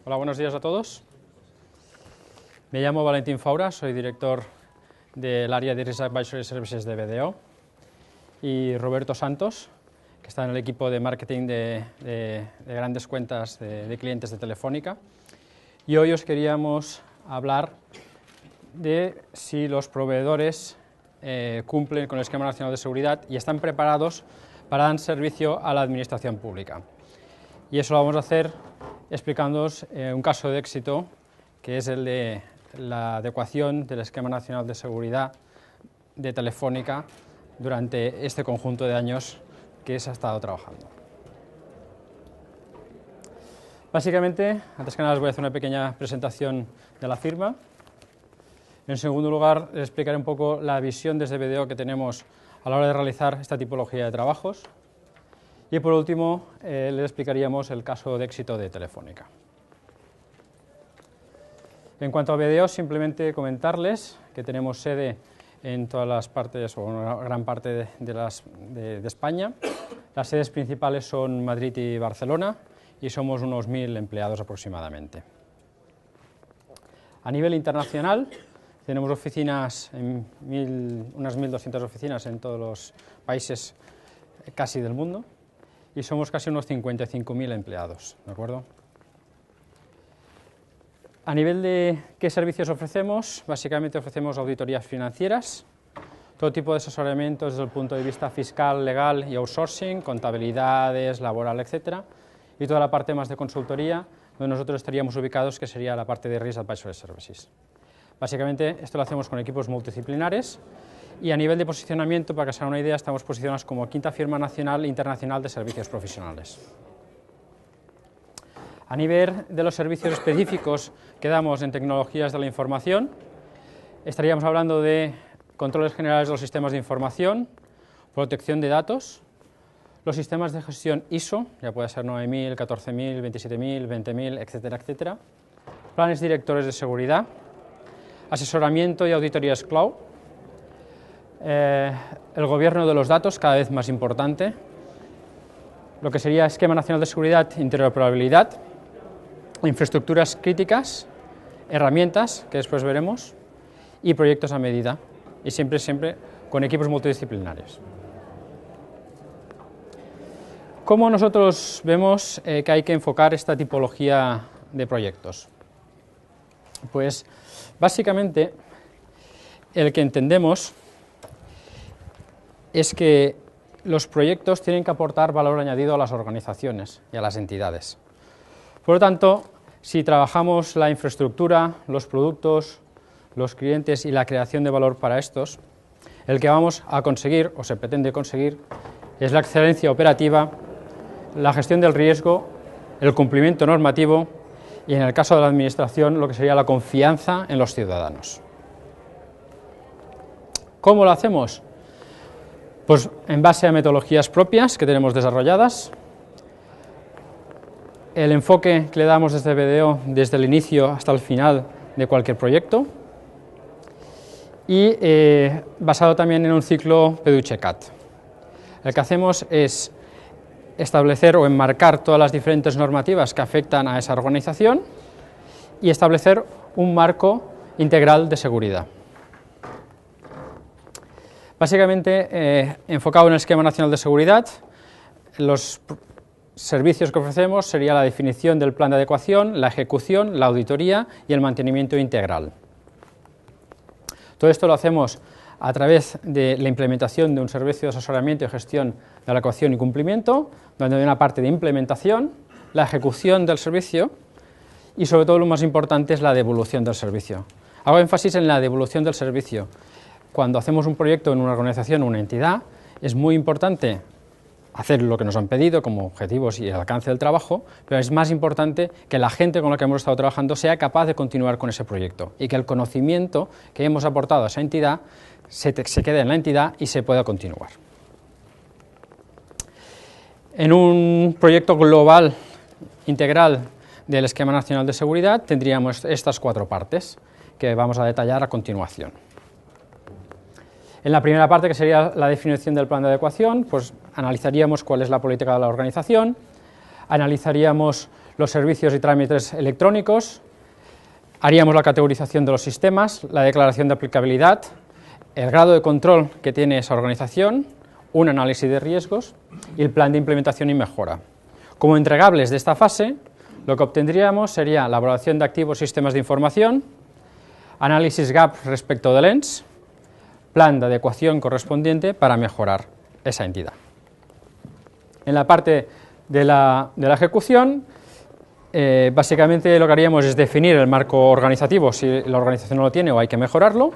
Hola, buenos días a todos. Me llamo Valentín Faura, soy director del área de Risk Advisory Services de BDO, y Roberto Santos, que está en el equipo de marketing de grandes cuentas de clientes de Telefónica. Y hoy os queríamos hablar de si los proveedores cumplen con el Esquema Nacional de Seguridad y están preparados para dar servicio a la administración pública. Y eso lo vamos a hacer explicándoos un caso de éxito, que es el de la adecuación del Esquema Nacional de Seguridad de Telefónica durante este conjunto de años que se ha estado trabajando. Básicamente, antes que nada, os voy a hacer una pequeña presentación de la firma. En segundo lugar, les explicaré un poco la visión desde BDO que tenemos a la hora de realizar esta tipología de trabajos. Y por último, les explicaríamos el caso de éxito de Telefónica. En cuanto a BDO, simplemente comentarles que tenemos sede en todas las partes, o una gran parte de España. Las sedes principales son Madrid y Barcelona, y somos unos 1000 empleados aproximadamente. A nivel internacional, tenemos oficinas, unas 1200 oficinas en todos los países casi del mundo, y somos casi unos 55.000 empleados, ¿de acuerdo? A nivel de qué servicios ofrecemos, básicamente ofrecemos auditorías financieras, todo tipo de asesoramiento desde el punto de vista fiscal, legal y outsourcing, contabilidades, laboral, etcétera, y toda la parte más de consultoría, donde nosotros estaríamos ubicados, que sería la parte de Risk Advisory Services. Básicamente, esto lo hacemos con equipos multidisciplinares, y a nivel de posicionamiento, para que se hagan una idea, estamos posicionados como quinta firma nacional e internacional de servicios profesionales. A nivel de los servicios específicos que damos en tecnologías de la información, estaríamos hablando de controles generales de los sistemas de información, protección de datos, los sistemas de gestión ISO, ya puede ser 9000, 14000, 27000, 20000, etcétera, etcétera, planes directores de seguridad, asesoramiento y auditorías cloud, el gobierno de los datos, cada vez más importante, lo que sería Esquema Nacional de Seguridad, interoperabilidad, infraestructuras críticas, herramientas, que después veremos, y proyectos a medida, y siempre con equipos multidisciplinarios. ¿Cómo nosotros vemos que hay que enfocar esta tipología de proyectos? Pues básicamente el que entendemos es que los proyectos tienen que aportar valor añadido a las organizaciones y a las entidades. Por lo tanto, si trabajamos la infraestructura, los productos, los clientes y la creación de valor para estos, el que vamos a conseguir, o se pretende conseguir, es la excelencia operativa, la gestión del riesgo, el cumplimiento normativo y, en el caso de la administración, lo que sería la confianza en los ciudadanos. ¿Cómo lo hacemos? Pues en base a metodologías propias que tenemos desarrolladas, el enfoque que le damos desde BDO desde el inicio hasta el final de cualquier proyecto, y basado también en un ciclo PDUCHE-CAT. El que hacemos es establecer o enmarcar todas las diferentes normativas que afectan a esa organización y establecer un marco integral de seguridad. Básicamente, enfocado en el Esquema Nacional de Seguridad, los servicios que ofrecemos sería la definición del plan de adecuación, la ejecución, la auditoría y el mantenimiento integral. Todo esto lo hacemos a través de la implementación de un servicio de asesoramiento y gestión de adecuación y cumplimiento, donde hay una parte de implementación, la ejecución del servicio y, sobre todo, lo más importante es la devolución del servicio. Hago énfasis en la devolución del servicio. Cuando hacemos un proyecto en una organización o una entidad, es muy importante hacer lo que nos han pedido como objetivos y el alcance del trabajo, pero es más importante que la gente con la que hemos estado trabajando sea capaz de continuar con ese proyecto y que el conocimiento que hemos aportado a esa entidad se quede en la entidad y se pueda continuar. En un proyecto global, integral del Esquema Nacional de Seguridad, tendríamos estas 4 partes que vamos a detallar a continuación. En la primera parte, que sería la definición del plan de adecuación, pues analizaríamos cuál es la política de la organización, analizaríamos los servicios y trámites electrónicos, haríamos la categorización de los sistemas, la declaración de aplicabilidad, el grado de control que tiene esa organización, un análisis de riesgos y el plan de implementación y mejora. Como entregables de esta fase, lo que obtendríamos sería la evaluación de activos y sistemas de información, análisis gap respecto del ENS, plan de adecuación correspondiente para mejorar esa entidad. En la parte de la ejecución, básicamente lo que haríamos es definir el marco organizativo, si la organización no lo tiene o hay que mejorarlo,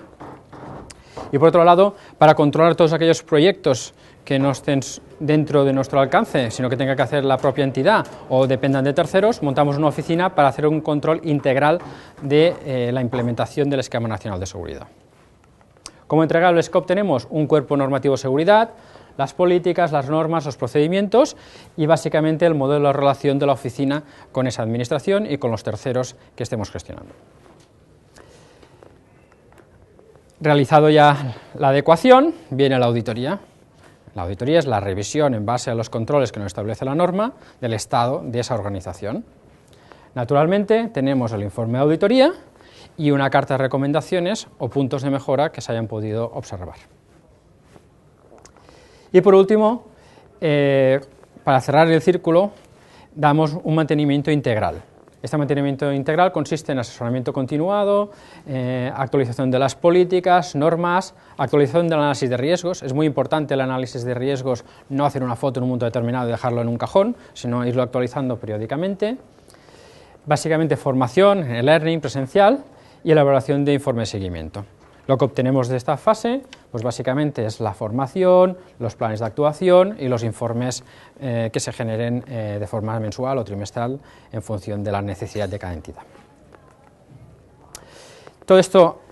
y por otro lado, para controlar todos aquellos proyectos que no estén dentro de nuestro alcance, sino que tenga que hacer la propia entidad o dependan de terceros, montamos una oficina para hacer un control integral de la implementación del Esquema Nacional de Seguridad. Como entregables que obtenemos un cuerpo normativo de seguridad, las políticas, las normas, los procedimientos y básicamente el modelo de relación de la oficina con esa administración y con los terceros que estemos gestionando. Realizado ya la adecuación, viene la auditoría. La auditoría es la revisión en base a los controles que nos establece la norma del estado de esa organización. Naturalmente tenemos el informe de auditoría y una carta de recomendaciones o puntos de mejora que se hayan podido observar. Y por último, para cerrar el círculo, damos un mantenimiento integral. Este mantenimiento integral consiste en asesoramiento continuado, actualización de las políticas, normas, actualización del análisis de riesgos. Es muy importante el análisis de riesgos, no hacer una foto en un momento determinado y dejarlo en un cajón, sino irlo actualizando periódicamente. Básicamente formación, e-learning presencial y elaboración de informe de seguimiento. Lo que obtenemos de esta fase, pues básicamente es la formación, los planes de actuación y los informes que se generen de forma mensual o trimestral en función de la necesidad de cada entidad. Todo esto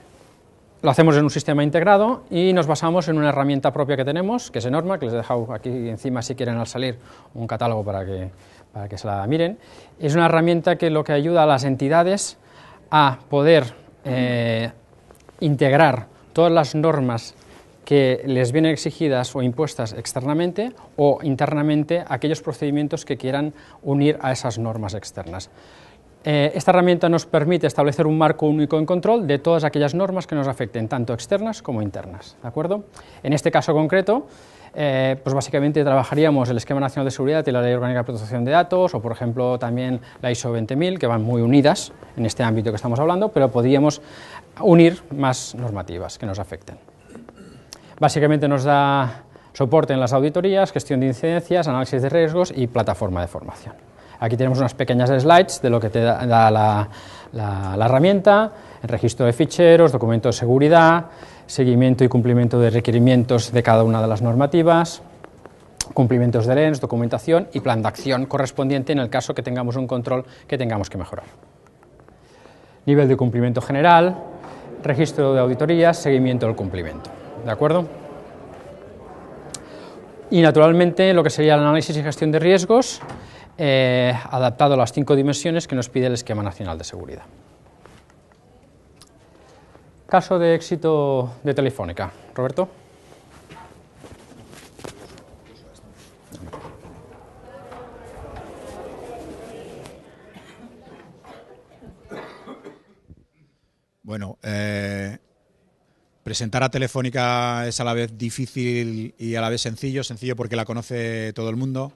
lo hacemos en un sistema integrado y nos basamos en una herramienta propia que tenemos, que es Enorma, que les he dejado aquí encima si quieren al salir un catálogo para que se la miren. Es una herramienta que lo que ayuda a las entidades a poder integrar todas las normas que les vienen exigidas o impuestas externamente o internamente aquellos procedimientos que quieran unir a esas normas externas. Esta herramienta nos permite establecer un marco único en control de todas aquellas normas que nos afecten, tanto externas como internas, ¿de acuerdo? En este caso concreto, pues básicamente trabajaríamos el Esquema Nacional de Seguridad y la Ley Orgánica de Protección de Datos, o por ejemplo también la ISO 20000, que van muy unidas en este ámbito que estamos hablando, pero podríamos unir más normativas que nos afecten. Básicamente nos da soporte en las auditorías, gestión de incidencias, análisis de riesgos y plataforma de formación. Aquí tenemos unas pequeñas slides de lo que te da la herramienta, el registro de ficheros, documento de seguridad, seguimiento y cumplimiento de requerimientos de cada una de las normativas, cumplimientos del ENS, documentación y plan de acción correspondiente en el caso que tengamos un control que tengamos que mejorar. Nivel de cumplimiento general, registro de auditorías, seguimiento del cumplimiento, ¿de acuerdo? Y naturalmente lo que sería el análisis y gestión de riesgos, adaptado a las 5 dimensiones que nos pide el Esquema Nacional de Seguridad. Caso de éxito de Telefónica. Roberto. Bueno, presentar a Telefónica es a la vez difícil y a la vez sencillo. Sencillo porque la conoce todo el mundo.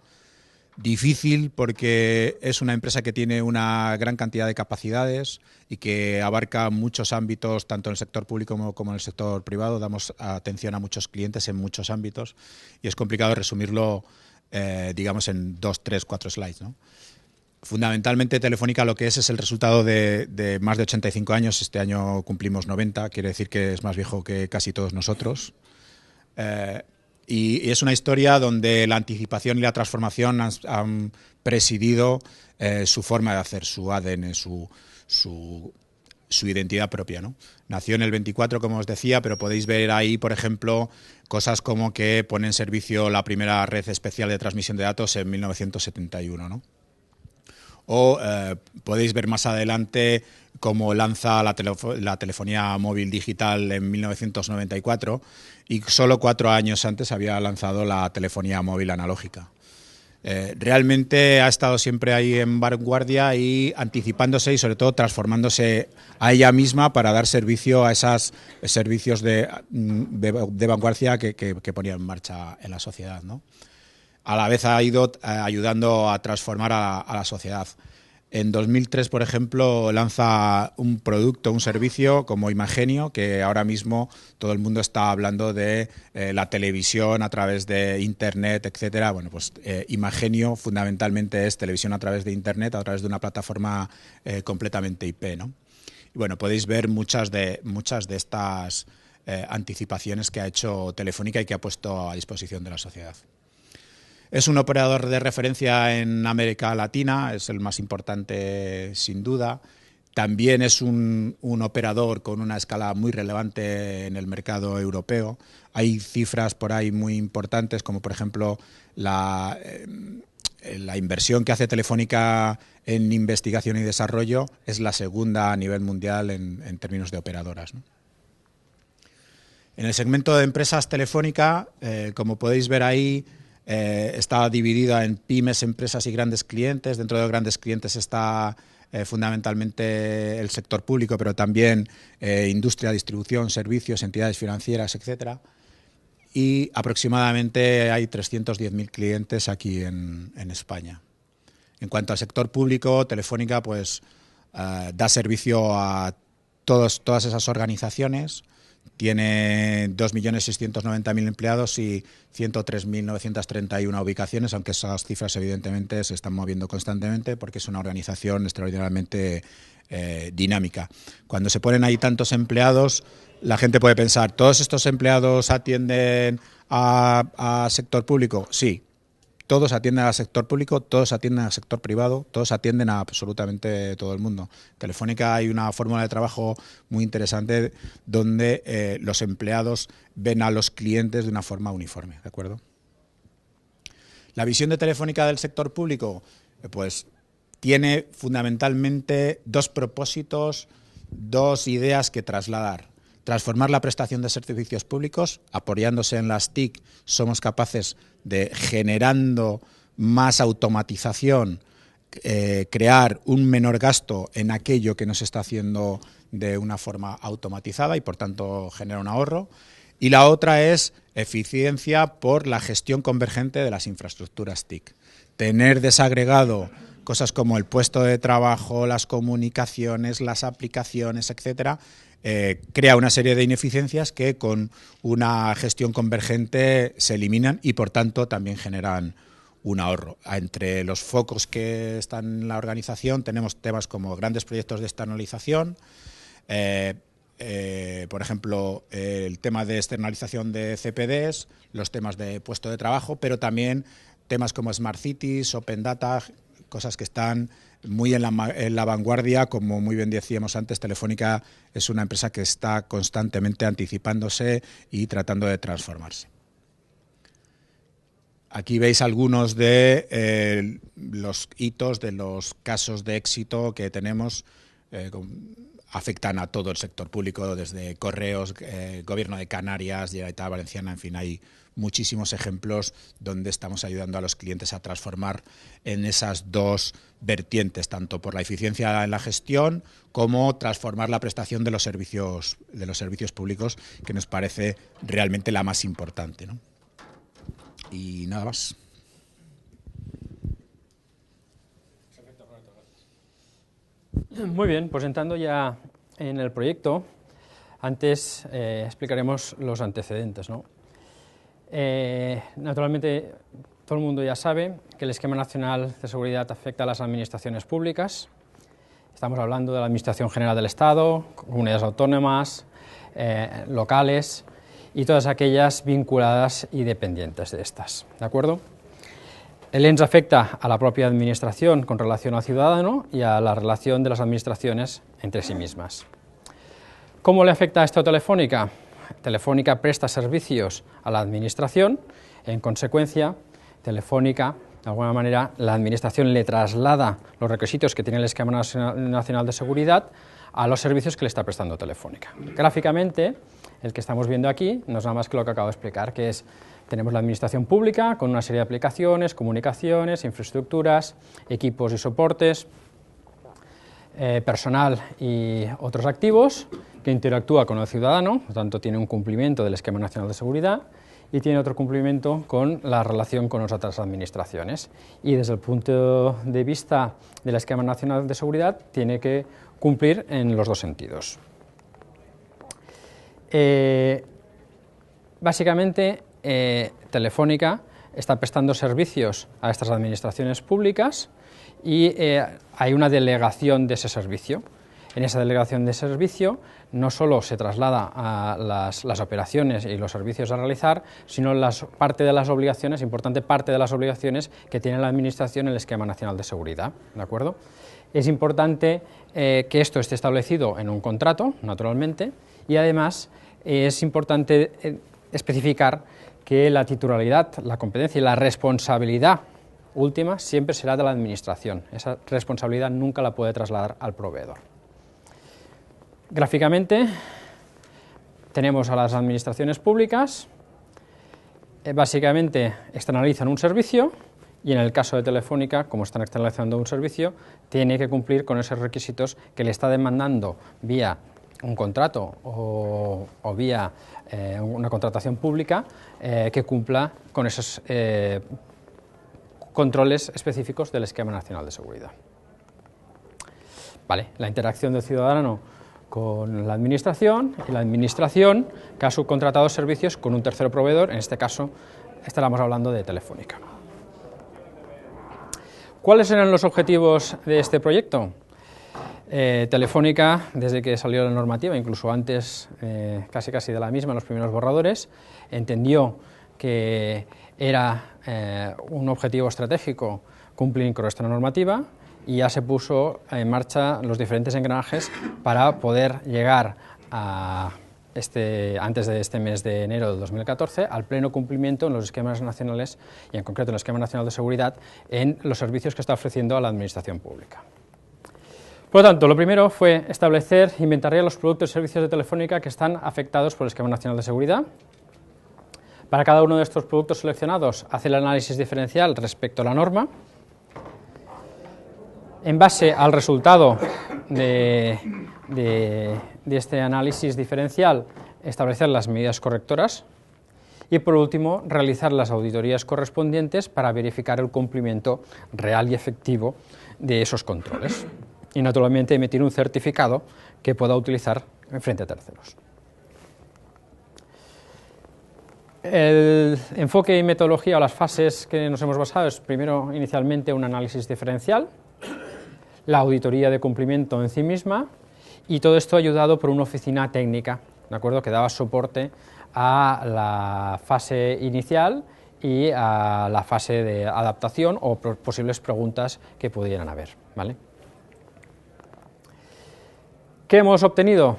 Difícil porque es una empresa que tiene una gran cantidad de capacidades y que abarca muchos ámbitos, tanto en el sector público como en el sector privado. Damos atención a muchos clientes en muchos ámbitos y es complicado resumirlo, digamos, en 2, 3, 4 slides, ¿no? Fundamentalmente Telefónica lo que es el resultado de más de 85 años. Este año cumplimos 90, quiere decir que es más viejo que casi todos nosotros. Y es una historia donde la anticipación y la transformación han presidido su forma de hacer, su ADN, su identidad propia, ¿no? Nació en el 24, como os decía, pero podéis ver ahí, por ejemplo, cosas como que pone en servicio la primera red especial de transmisión de datos en 1971, ¿no? O podéis ver más adelante cómo lanza la telefonía móvil digital en 1994 y solo 4 años antes había lanzado la telefonía móvil analógica. realmente ha estado siempre ahí en vanguardia y anticipándose y sobre todo transformándose a ella misma para dar servicio a esos servicios de vanguardia que ponía en marcha en la sociedad, ¿no? A la vez ha ido ayudando a transformar a la sociedad. En 2003, por ejemplo, lanza un producto, un servicio como Imagenio, que ahora mismo todo el mundo está hablando de la televisión a través de Internet, etcétera. Bueno, pues Imagenio fundamentalmente es televisión a través de Internet, a través de una plataforma completamente IP, ¿no? Y bueno, podéis ver muchas de estas anticipaciones que ha hecho Telefónica y que ha puesto a disposición de la sociedad. Es un operador de referencia en América Latina, es el más importante sin duda. También es un operador con una escala muy relevante en el mercado europeo. Hay cifras por ahí muy importantes, como por ejemplo la inversión que hace Telefónica en investigación y desarrollo es la segunda a nivel mundial en términos de operadoras, ¿no? En el segmento de empresas Telefónica, como podéis ver ahí, está dividida en pymes, empresas y grandes clientes. Dentro de los grandes clientes está fundamentalmente el sector público, pero también industria, distribución, servicios, entidades financieras, etcétera. Y aproximadamente hay 310.000 clientes aquí en España. En cuanto al sector público, Telefónica pues da servicio a todas esas organizaciones. Tiene 2.690.000 empleados y 103.931 ubicaciones, aunque esas cifras evidentemente se están moviendo constantemente porque es una organización extraordinariamente dinámica. Cuando se ponen ahí tantos empleados, la gente puede pensar, ¿todos estos empleados atienden a sector público? Sí. Todos atienden al sector público, todos atienden al sector privado, todos atienden a absolutamente todo el mundo. En Telefónica hay una fórmula de trabajo muy interesante donde los empleados ven a los clientes de una forma uniforme, ¿de acuerdo? La visión de Telefónica del sector público, pues tiene fundamentalmente dos propósitos, dos ideas que trasladar. Transformar la prestación de servicios públicos, apoyándose en las TIC, somos capaces de, generando más automatización, crear un menor gasto en aquello que no se está haciendo de una forma automatizada y por tanto genera un ahorro. Y la otra es eficiencia por la gestión convergente de las infraestructuras TIC. Tener desagregado cosas como el puesto de trabajo, las comunicaciones, las aplicaciones, etcétera, crea una serie de ineficiencias que con una gestión convergente se eliminan y por tanto también generan un ahorro. Entre los focos que están en la organización tenemos temas como grandes proyectos de externalización, por ejemplo, el tema de externalización de CPDs, los temas de puesto de trabajo, pero también temas como Smart Cities, Open Data, cosas que están muy en la vanguardia. Como muy bien decíamos antes, Telefónica es una empresa que está constantemente anticipándose y tratando de transformarse. Aquí veis algunos de los hitos, de los casos de éxito que tenemos, afectan a todo el sector público, desde Correos, Gobierno de Canarias, Generalitat Valenciana, en fin, hay muchísimos ejemplos donde estamos ayudando a los clientes a transformar en esas dos vertientes, tanto por la eficiencia en la gestión como transformar la prestación de los servicios públicos, que nos parece realmente la más importante, ¿no? Y nada más. Muy bien, pues entrando ya en el proyecto, antes explicaremos los antecedentes, ¿no? Naturalmente, todo el mundo ya sabe que el Esquema Nacional de Seguridad afecta a las administraciones públicas. Estamos hablando de la Administración General del Estado, comunidades autónomas, locales y todas aquellas vinculadas y dependientes de estas, ¿de acuerdo? El ENS afecta a la propia administración con relación al ciudadano y a la relación de las administraciones entre sí mismas. ¿Cómo le afecta esto a Telefónica? Telefónica presta servicios a la administración, en consecuencia, Telefónica, de alguna manera, la administración le traslada los requisitos que tiene el Esquema Nacional de Seguridad a los servicios que le está prestando Telefónica. Gráficamente, el que estamos viendo aquí no es nada más que lo que acabo de explicar, que es Tenemos la administración pública con una serie de aplicaciones, comunicaciones, infraestructuras, equipos y soportes, personal y otros activos, que interactúa con el ciudadano, por lo tanto tiene un cumplimiento del Esquema Nacional de Seguridad y tiene otro cumplimiento con la relación con las otras administraciones. Y desde el punto de vista del Esquema Nacional de Seguridad tiene que cumplir en los dos sentidos. Básicamente, Telefónica está prestando servicios a estas administraciones públicas y hay una delegación de ese servicio. En esa delegación de servicio no solo se traslada a las operaciones y los servicios a realizar, sino parte de las obligaciones, importante parte de las obligaciones que tiene la Administración en el Esquema Nacional de Seguridad, ¿de acuerdo? Es importante que esto esté establecido en un contrato, naturalmente, y además es importante especificar que la titularidad, la competencia y la responsabilidad última siempre será de la Administración. Esa responsabilidad nunca la puede trasladar al proveedor. Gráficamente tenemos a las administraciones públicas, básicamente externalizan un servicio y en el caso de Telefónica, como están externalizando un servicio, tiene que cumplir con esos requisitos que le está demandando vía un contrato o vía una contratación pública que cumpla con esos controles específicos del Esquema Nacional de Seguridad. Vale, la interacción del ciudadano con la Administración y la Administración que ha subcontratado servicios con un tercero proveedor, en este caso estaremos hablando de Telefónica. ¿Cuáles eran los objetivos de este proyecto? Telefónica, desde que salió la normativa, incluso antes casi de la misma, los primeros borradores, entendió que era un objetivo estratégico cumplir con esta normativa y ya se puso en marcha los diferentes engranajes para poder llegar a antes de este mes de enero del 2014 al pleno cumplimiento en los esquemas nacionales y en concreto en el Esquema Nacional de Seguridad en los servicios que está ofreciendo a la Administración Pública. Por lo tanto, lo primero fue establecer e inventariar los productos y servicios de Telefónica que están afectados por el Esquema Nacional de Seguridad. Para cada uno de estos productos seleccionados, hace el análisis diferencial respecto a la norma. En base al resultado de este análisis diferencial, establecer las medidas correctoras y, por último, realizar las auditorías correspondientes para verificar el cumplimiento real y efectivo de esos controles y, naturalmente, emitir un certificado que pueda utilizar frente a terceros. El enfoque y metodología o las fases que nos hemos basado es, primero, inicialmente, un análisis diferencial, la auditoría de cumplimiento en sí misma, y todo esto ayudado por una oficina técnica, ¿de acuerdo?, que daba soporte a la fase inicial y a la fase de adaptación o posibles preguntas que pudieran haber, ¿vale? ¿Qué hemos obtenido?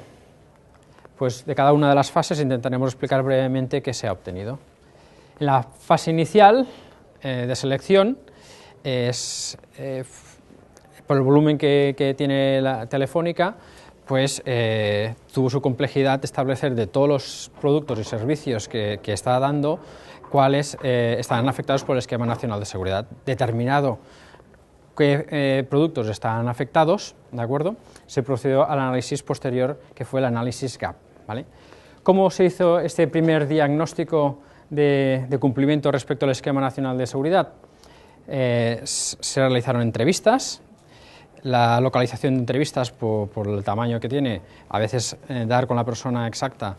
Pues de cada una de las fases intentaremos explicar brevemente qué se ha obtenido. En la fase inicial de selección es por el volumen que tiene la Telefónica, pues tuvo su complejidad establecer de todos los productos y servicios que está dando, cuáles están afectados por el Esquema Nacional de Seguridad. Determinado qué productos están afectados, ¿de acuerdo?, se procedió al análisis posterior, que fue el análisis gap, ¿vale? ¿Cómo se hizo este primer diagnóstico de cumplimiento respecto al Esquema Nacional de Seguridad? Se realizaron entrevistas. La localización de entrevistas, por el tamaño que tiene, a veces dar con la persona exacta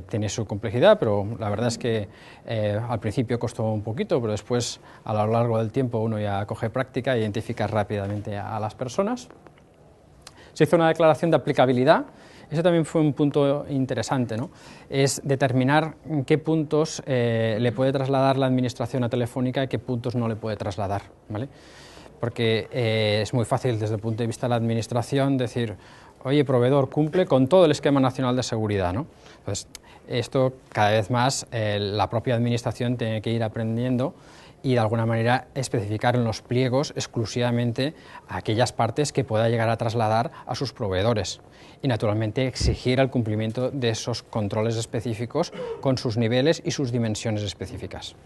tiene su complejidad, pero la verdad es que al principio costó un poquito, pero después, a lo largo del tiempo, uno ya coge práctica e identifica rápidamente a las personas. Se hizo una declaración de aplicabilidad. Eso también fue un punto interesante, ¿no? Es determinar en qué puntos le puede trasladar la Administración a Telefónica y qué puntos no le puede trasladar, ¿vale? Porque es muy fácil desde el punto de vista de la Administración decir, oye, proveedor, cumple con todo el Esquema Nacional de Seguridad, ¿no? Entonces, esto cada vez más la propia administración tiene que ir aprendiendo y de alguna manera especificar en los pliegos exclusivamente aquellas partes que pueda llegar a trasladar a sus proveedores y naturalmente exigir el cumplimiento de esos controles específicos con sus niveles y sus dimensiones específicas.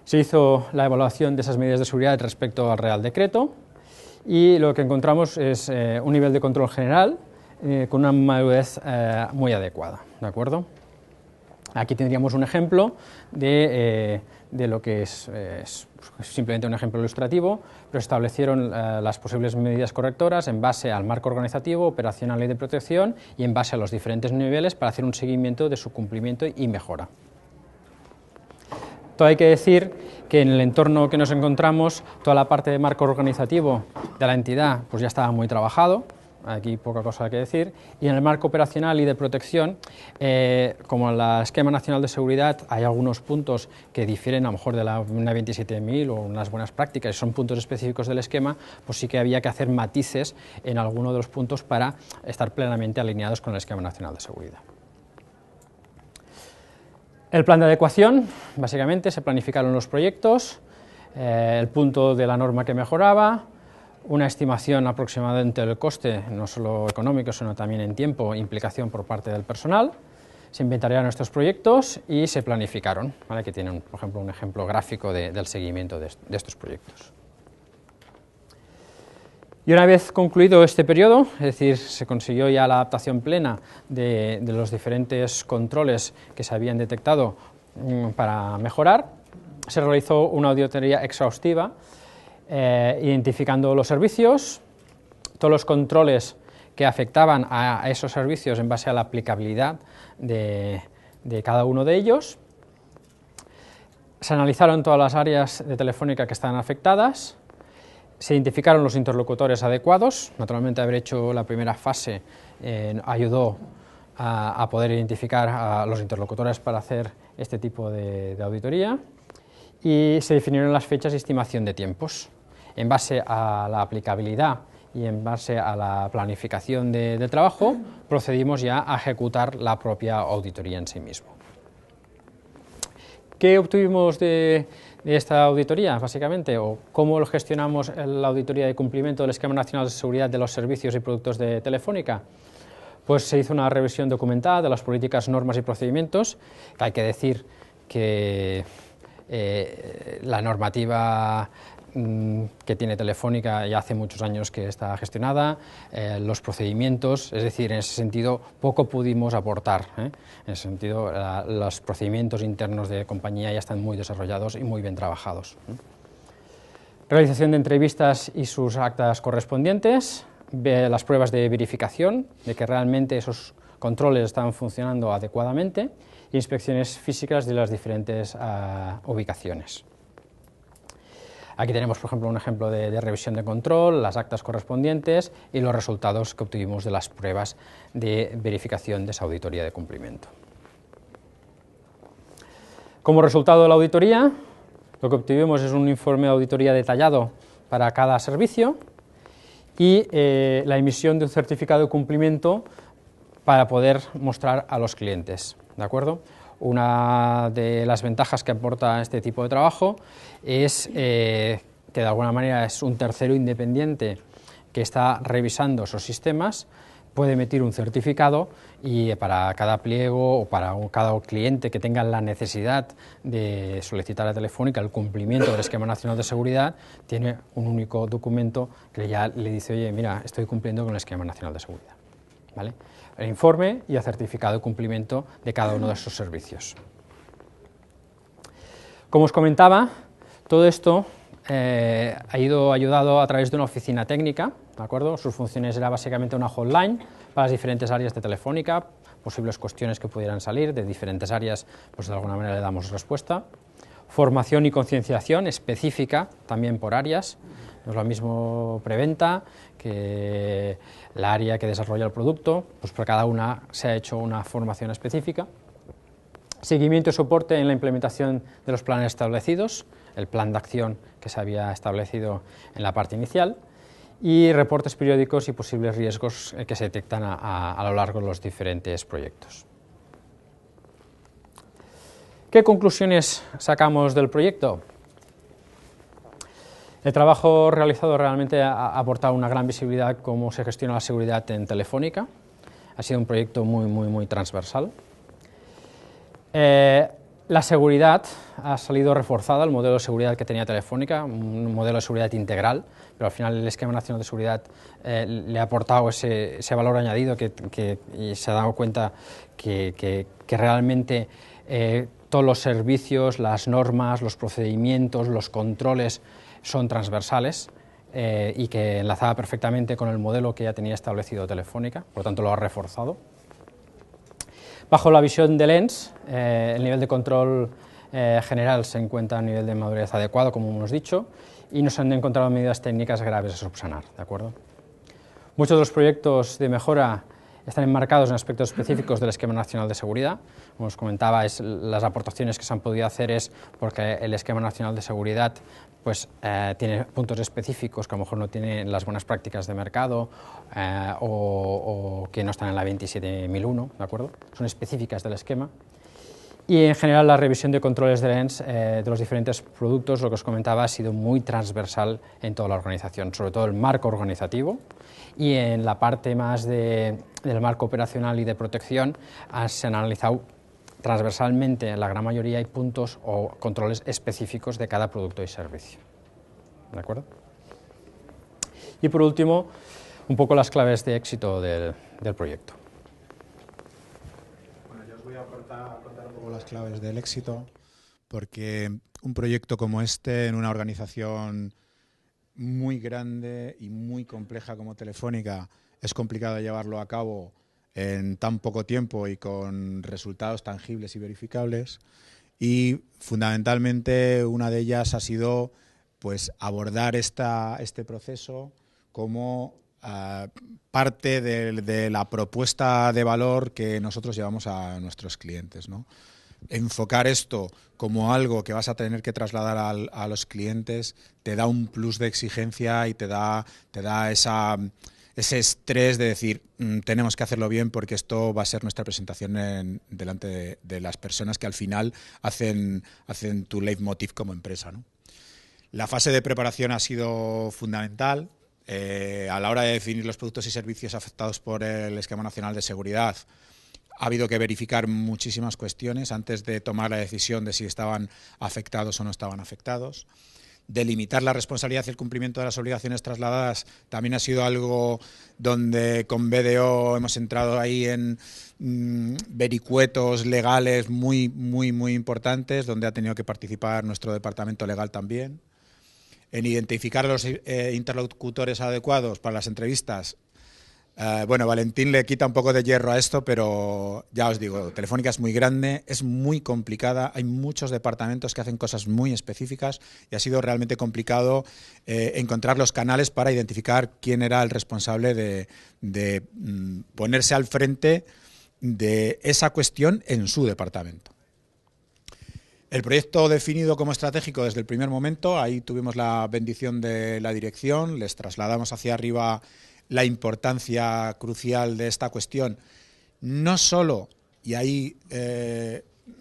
Se hizo la evaluación de esas medidas de seguridad respecto al Real Decreto y lo que encontramos es un nivel de control general con una madurez muy adecuada, ¿de acuerdo? Aquí tendríamos un ejemplo de lo que es simplemente un ejemplo ilustrativo, pero establecieron las posibles medidas correctoras en base al marco organizativo, operacional y de protección y en base a los diferentes niveles para hacer un seguimiento de su cumplimiento y mejora. Todo hay que decir que en el entorno que nos encontramos, toda la parte de marco organizativo de la entidad pues ya estaba muy trabajado, aquí poca cosa que decir, y en el marco operacional y de protección, como en el Esquema Nacional de Seguridad, hay algunos puntos que difieren a lo mejor de la UNA 27000 o unas buenas prácticas, son puntos específicos del esquema, pues sí que había que hacer matices en alguno de los puntos para estar plenamente alineados con el Esquema Nacional de Seguridad. El plan de adecuación, básicamente se planificaron los proyectos, el punto de la norma que mejoraba, una estimación aproximadamente del coste, no solo económico, sino también en tiempo, implicación por parte del personal. Se inventariaron estos proyectos y se planificaron, ¿vale? Aquí tienen, por ejemplo, un ejemplo gráfico del seguimiento de estos proyectos. Y una vez concluido este periodo, es decir, se consiguió ya la adaptación plena de los diferentes controles que se habían detectado para mejorar, se realizó una auditoría exhaustiva identificando los servicios, todos los controles que afectaban a esos servicios en base a la aplicabilidad de cada uno de ellos. Se analizaron todas las áreas de Telefónica que estaban afectadas, se identificaron los interlocutores adecuados, naturalmente haber hecho la primera fase ayudó a poder identificar a los interlocutores para hacer este tipo de auditoría y se definieron las fechas y estimación de tiempos. En base a la aplicabilidad y en base a la planificación de trabajo, procedimos ya a ejecutar la propia auditoría en sí mismo. ¿Qué obtuvimos de esta auditoría, básicamente? ¿O cómo lo gestionamos la auditoría de cumplimiento del Esquema Nacional de Seguridad de los servicios y productos de Telefónica? Pues se hizo una revisión documentada de las políticas, normas y procedimientos. Hay que decir que la normativa que tiene Telefónica ya hace muchos años que está gestionada, los procedimientos, es decir, en ese sentido poco pudimos aportar, en ese sentido los procedimientos internos de compañía ya están muy desarrollados y muy bien trabajados. Realización de entrevistas y sus actas correspondientes, las pruebas de verificación de que realmente esos controles estaban funcionando adecuadamente y inspecciones físicas de las diferentes ubicaciones. Aquí tenemos, por ejemplo, un ejemplo de revisión de control, las actas correspondientes y los resultados que obtuvimos de las pruebas de verificación de esa auditoría de cumplimiento. Como resultado de la auditoría, lo que obtuvimos es un informe de auditoría detallado para cada servicio y la emisión de un certificado de cumplimiento para poder mostrar a los clientes, ¿de acuerdo? Una de las ventajas que aporta este tipo de trabajo es que de alguna manera es un tercero independiente que está revisando esos sistemas, puede emitir un certificado y para cada pliego o para cada cliente que tenga la necesidad de solicitar a Telefónica el cumplimiento del Esquema Nacional de Seguridad, tiene un único documento que ya le dice, oye, mira, estoy cumpliendo con el Esquema Nacional de Seguridad, ¿vale? El informe y el certificado de cumplimiento de cada uno de esos servicios. Como os comentaba, todo esto ha ido ayudado a través de una oficina técnica, ¿de acuerdo? Sus funciones era básicamente una hotline para las diferentes áreas de Telefónica, posibles cuestiones que pudieran salir de diferentes áreas, pues de alguna manera le damos respuesta. Formación y concienciación específica también por áreas, no es lo mismo preventa que la área que desarrolla el producto, pues para cada una se ha hecho una formación específica. Seguimiento y soporte en la implementación de los planes establecidos, el plan de acción que se había establecido en la parte inicial, y reportes periódicos y posibles riesgos que se detectan a lo largo de los diferentes proyectos. ¿Qué conclusiones sacamos del proyecto? El trabajo realizado realmente ha aportado una gran visibilidad a cómo se gestiona la seguridad en Telefónica. Ha sido un proyecto muy transversal. La seguridad ha salido reforzada, el modelo de seguridad que tenía Telefónica, un modelo de seguridad integral, pero al final el Esquema Nacional de Seguridad le ha aportado ese valor añadido y se ha dado cuenta que realmente todos los servicios, las normas, los procedimientos, los controles son transversales y que enlazaba perfectamente con el modelo que ya tenía establecido Telefónica, por lo tanto lo ha reforzado. Bajo la visión del ENS, el nivel de control general se encuentra a un nivel de madurez adecuado, como hemos dicho, y no se han encontrado medidas técnicas graves a subsanar, ¿de acuerdo? Muchos de los proyectos de mejora están enmarcados en aspectos específicos del Esquema Nacional de Seguridad. Como os comentaba, las aportaciones que se han podido hacer es porque el Esquema Nacional de Seguridad pues, tiene puntos específicos que a lo mejor no tienen las buenas prácticas de mercado o que no están en la 27001, ¿de acuerdo? Son específicas del esquema. Y en general la revisión de controles de ENS de los diferentes productos, lo que os comentaba, ha sido muy transversal en toda la organización, sobre todo el marco organizativo, y en la parte más del marco operacional y de protección se han analizado transversalmente, en la gran mayoría hay puntos o controles específicos de cada producto y servicio. ¿De acuerdo? Y por último, un poco las claves de éxito del proyecto. Bueno, yo os voy a contar un poco las claves del éxito, porque un proyecto como este, en una organización muy grande y muy compleja como Telefónica, es complicado llevarlo a cabo en tan poco tiempo y con resultados tangibles y verificables, y fundamentalmente una de ellas ha sido pues abordar este proceso como parte de la propuesta de valor que nosotros llevamos a nuestros clientes, ¿no? Enfocar esto como algo que vas a tener que trasladar a los clientes te da un plus de exigencia y te da ese estrés de decir tenemos que hacerlo bien porque esto va a ser nuestra presentación delante de las personas que al final hacen tu leitmotiv como empresa, ¿no? La fase de preparación ha sido fundamental. A la hora de definir los productos y servicios afectados por el Esquema Nacional de Seguridad, ha habido que verificar muchísimas cuestiones antes de tomar la decisión de si estaban afectados o no estaban afectados. Delimitar la responsabilidad y el cumplimiento de las obligaciones trasladadas también ha sido algo donde con BDO hemos entrado ahí en vericuetos legales muy importantes, donde ha tenido que participar nuestro departamento legal también. En identificar a los interlocutores adecuados para las entrevistas. Bueno, Valentín le quita un poco de hierro a esto, pero ya os digo, Telefónica es muy grande, es muy complicada, hay muchos departamentos que hacen cosas muy específicas y ha sido realmente complicado encontrar los canales para identificar quién era el responsable de ponerse al frente de esa cuestión en su departamento. El proyecto definido como estratégico desde el primer momento, ahí tuvimos la bendición de la dirección, les trasladamos hacia arriba la importancia crucial de esta cuestión, no solo, y ahí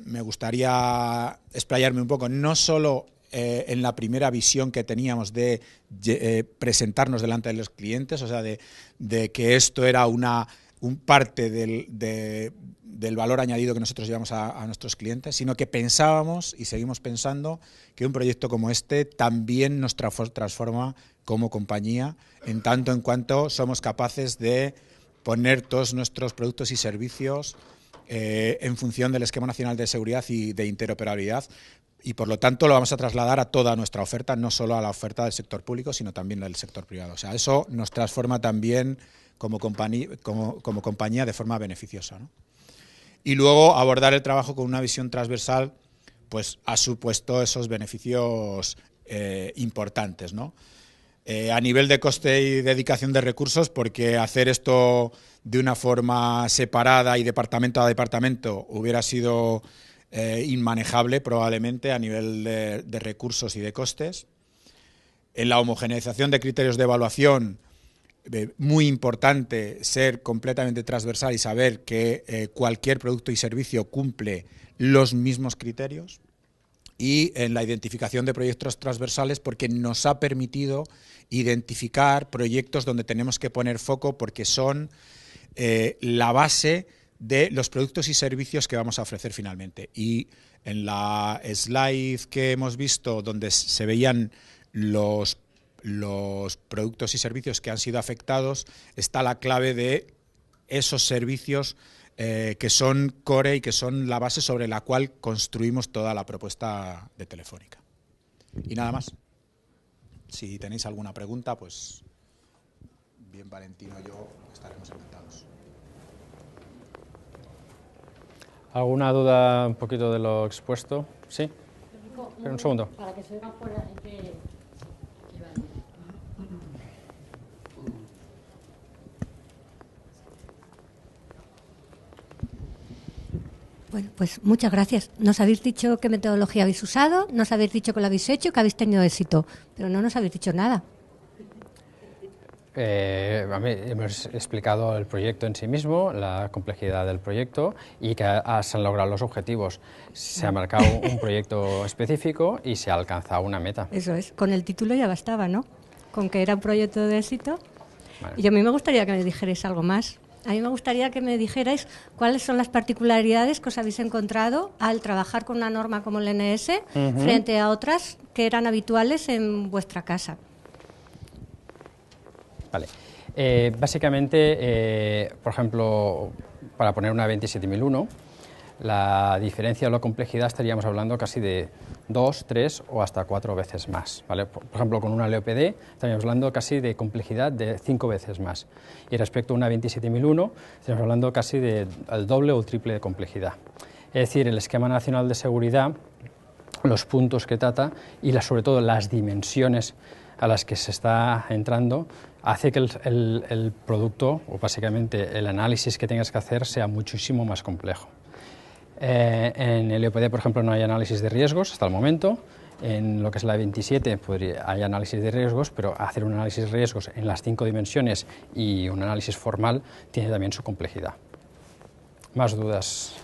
me gustaría explayarme un poco, no solo en la primera visión que teníamos de presentarnos delante de los clientes, o sea, de que esto era un parte del valor añadido que nosotros llevamos a nuestros clientes, sino que pensábamos y seguimos pensando que un proyecto como este también nos transforma como compañía, en tanto en cuanto somos capaces de poner todos nuestros productos y servicios en función del Esquema Nacional de Seguridad y de interoperabilidad, y por lo tanto lo vamos a trasladar a toda nuestra oferta, no solo a la oferta del sector público, sino también del sector privado. O sea, eso nos transforma también como compañía de forma beneficiosa, ¿no? Y luego abordar el trabajo con una visión transversal, pues ha supuesto esos beneficios importantes, ¿no? A nivel de coste y dedicación de recursos, porque hacer esto de una forma separada y departamento a departamento hubiera sido inmanejable probablemente a nivel de recursos y de costes. En la homogeneización de criterios de evaluación, muy importante ser completamente transversal y saber que cualquier producto y servicio cumple los mismos criterios, y en la identificación de proyectos transversales, porque nos ha permitido identificar proyectos donde tenemos que poner foco, porque son la base de los productos y servicios que vamos a ofrecer finalmente. Y en la slide que hemos visto, donde se veían los productos y servicios que han sido afectados, está la clave de esos servicios que son core y que son la base sobre la cual construimos toda la propuesta de Telefónica. Y nada más. Si tenéis alguna pregunta, pues bien Valentino y yo estaremos encantados. ¿Alguna duda un poquito de lo expuesto? Sí. Espera un segundo. Para que se oiga fuera, Bueno, pues muchas gracias. Nos habéis dicho qué metodología habéis usado, nos habéis dicho que lo habéis hecho, que habéis tenido éxito, pero no nos habéis dicho nada. Hemos explicado el proyecto en sí mismo, la complejidad del proyecto y que se han logrado los objetivos. Se ha marcado un proyecto específico y se ha alcanzado una meta. Eso es, con el título ya bastaba, ¿no? Con que era un proyecto de éxito. Vale. Y a mí me gustaría que me dijerais algo más. A mí me gustaría que me dijerais cuáles son las particularidades que os habéis encontrado al trabajar con una norma como el NS frente a otras que eran habituales en vuestra casa. Vale. Básicamente, por ejemplo, para poner una 27001, la diferencia o la complejidad estaríamos hablando casi de 2, 3 o hasta 4 veces más, ¿vale? Por ejemplo, con una LOPD estaríamos hablando casi de complejidad de 5 veces más. Y respecto a una 27001, estaríamos hablando casi del doble o el triple de complejidad. Es decir, el Esquema Nacional de Seguridad, los puntos que trata y sobre todo las dimensiones a las que se está entrando, hace que el producto, o básicamente el análisis que tengas que hacer, sea muchísimo más complejo. En el EOPD, por ejemplo, no hay análisis de riesgos hasta el momento. En lo que es la 27 hay análisis de riesgos, pero hacer un análisis de riesgos en las 5 dimensiones y un análisis formal tiene también su complejidad. ¿Más dudas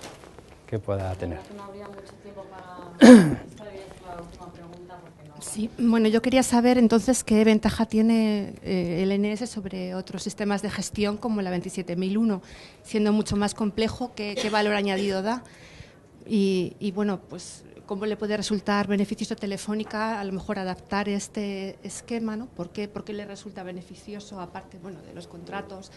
que pueda tener? No habría mucho tiempo para la última pregunta. Sí, bueno, yo quería saber entonces qué ventaja tiene el NS sobre otros sistemas de gestión como la 27001, siendo mucho más complejo, qué valor añadido da y bueno, pues cómo le puede resultar beneficioso a Telefónica a lo mejor adaptar este esquema, ¿no? ¿Por qué le resulta beneficioso, aparte bueno, de los contratos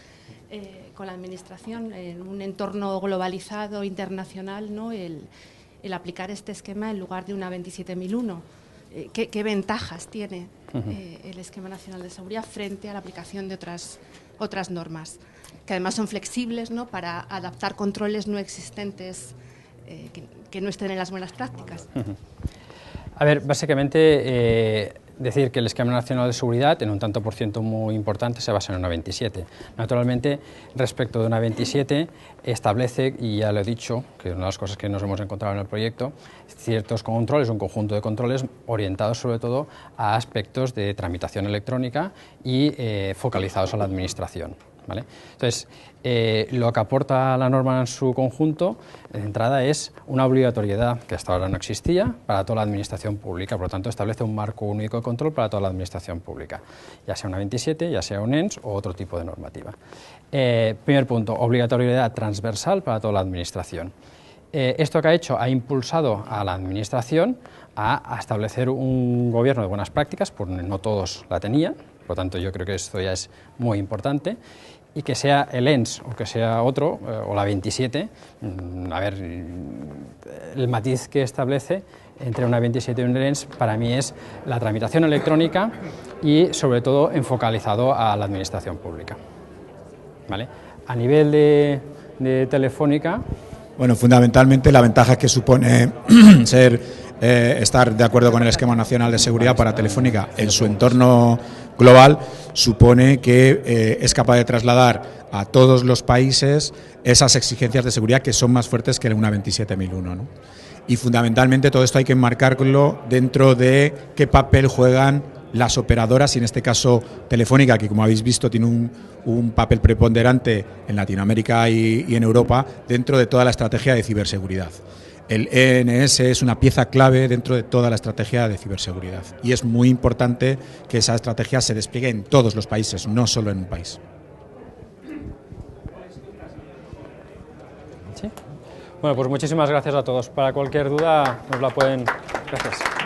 con la Administración, en un entorno globalizado, internacional, ¿no? El aplicar este esquema en lugar de una 27001? ¿Qué ventajas tiene el Esquema Nacional de Seguridad frente a la aplicación de otras normas, que además son flexibles, ¿no? Para adaptar controles no existentes que no estén en las buenas prácticas? A ver, básicamente decir que el Esquema Nacional de Seguridad, en un tanto por ciento muy importante, se basa en una 27. Naturalmente, respecto de una 27, establece, y ya lo he dicho, que es una de las cosas que nos hemos encontrado en el proyecto, ciertos controles, un conjunto de controles orientados sobre todo a aspectos de tramitación electrónica y focalizados a la Administración, ¿vale? Entonces, lo que aporta la norma en su conjunto, de entrada, es una obligatoriedad que hasta ahora no existía para toda la Administración pública, por lo tanto establece un marco único de control para toda la Administración pública, ya sea una 27, ya sea un ENS o otro tipo de normativa. Primer punto, obligatoriedad transversal para toda la Administración. Esto que ha hecho ha impulsado a la Administración a establecer un gobierno de buenas prácticas, porque no todos la tenían, por lo tanto yo creo que esto ya es muy importante, y que sea el ENS o que sea otro, o la 27, a ver, el matiz que establece entre una 27 y un ENS para mí es la tramitación electrónica y sobre todo enfocalizado a la Administración pública, ¿vale? A nivel de Telefónica... Bueno, fundamentalmente la ventaja que supone estar de acuerdo con el Esquema Nacional de Seguridad para Telefónica en su entorno global supone que es capaz de trasladar a todos los países esas exigencias de seguridad que son más fuertes que una 27001, ¿no? Y fundamentalmente todo esto hay que enmarcarlo dentro de qué papel juegan las operadoras, y en este caso Telefónica, que como habéis visto tiene un papel preponderante en Latinoamérica y en Europa dentro de toda la estrategia de ciberseguridad. El ENS es una pieza clave dentro de toda la estrategia de ciberseguridad y es muy importante que esa estrategia se despliegue en todos los países, no solo en un país. ¿Sí? Bueno, pues muchísimas gracias a todos. Para cualquier duda nos la pueden... Gracias.